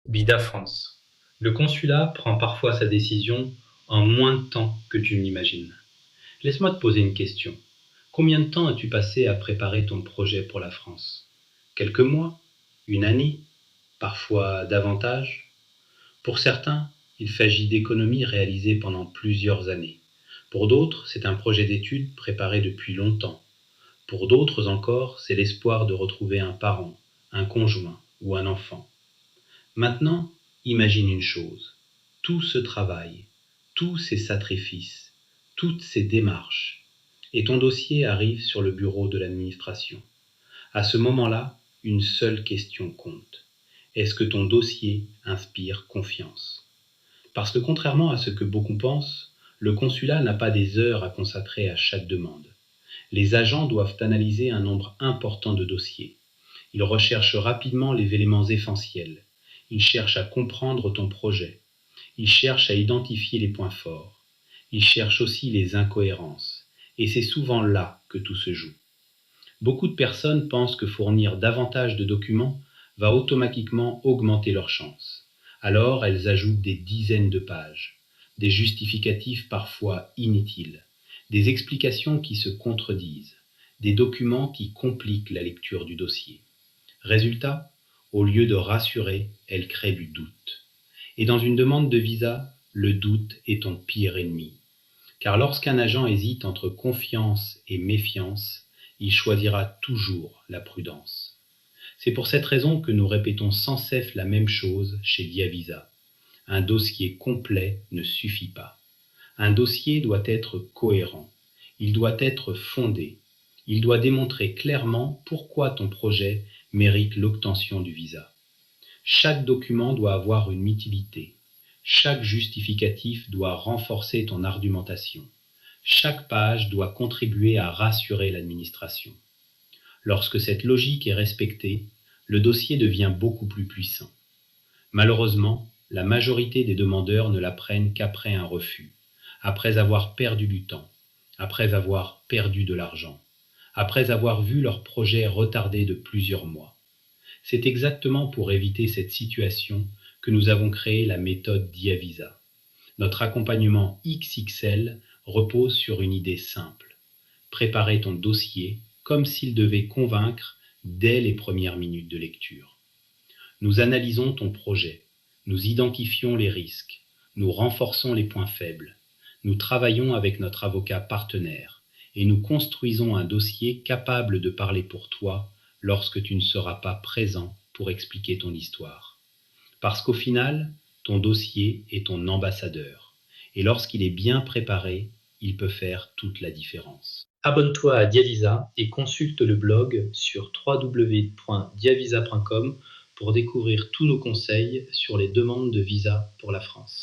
Bida France. Le consulat prend parfois sa décision en moins de temps que tu ne l'imagines. Laisse-moi te poser une question. Combien de temps as-tu passé à préparer ton projet pour la France? Quelques mois? Une année? Parfois davantage? Pour certains, il s'agit d'économies réalisées pendant plusieurs années. Pour d'autres, c'est un projet d'études préparé depuis longtemps. Pour d'autres encore, c'est l'espoir de retrouver un parent, un conjoint ou un enfant. Maintenant, imagine une chose. Tout ce travail, tous ces sacrifices, toutes ces démarches, et ton dossier arrive sur le bureau de l'administration. À ce moment-là, une seule question compte. Est-ce que ton dossier inspire confiance? Parce que contrairement à ce que beaucoup pensent, le consulat n'a pas des heures à consacrer à chaque demande. Les agents doivent analyser un nombre important de dossiers. Ils recherchent rapidement les éléments essentiels. Ils cherchent à comprendre ton projet. Ils cherchent à identifier les points forts. Ils cherchent aussi les incohérences. Et c'est souvent là que tout se joue. Beaucoup de personnes pensent que fournir davantage de documents va automatiquement augmenter leurs chances. Alors elles ajoutent des dizaines de pages, des justificatifs parfois inutiles, des explications qui se contredisent, des documents qui compliquent la lecture du dossier. Résultat, au lieu de rassurer, elles créent du doute. Et dans une demande de visa, le doute est ton pire ennemi. Car lorsqu'un agent hésite entre confiance et méfiance, il choisira toujours la prudence. C'est pour cette raison que nous répétons sans cesse la même chose chez Diavisa. Un dossier complet ne suffit pas. Un dossier doit être cohérent. Il doit être fondé. Il doit démontrer clairement pourquoi ton projet mérite l'obtention du visa. Chaque document doit avoir une utilité. Chaque justificatif doit renforcer ton argumentation. Chaque page doit contribuer à rassurer l'administration. Lorsque cette logique est respectée, le dossier devient beaucoup plus puissant. Malheureusement, la majorité des demandeurs ne la prennent qu'après un refus, après avoir perdu du temps, après avoir perdu de l'argent, après avoir vu leur projet retardé de plusieurs mois. C'est exactement pour éviter cette situation que nous avons créé la méthode Diavisa. Notre accompagnement XXL repose sur une idée simple. Préparer ton dossier comme s'il devait convaincre dès les premières minutes de lecture. Nous analysons ton projet, nous identifions les risques, nous renforçons les points faibles, nous travaillons avec notre avocat partenaire et nous construisons un dossier capable de parler pour toi lorsque tu ne seras pas présent pour expliquer ton histoire. Parce qu'au final, ton dossier est ton ambassadeur. Et lorsqu'il est bien préparé, il peut faire toute la différence. Abonne-toi à Diavisa et consulte le blog sur www.diavisa.com pour découvrir tous nos conseils sur les demandes de visa pour la France.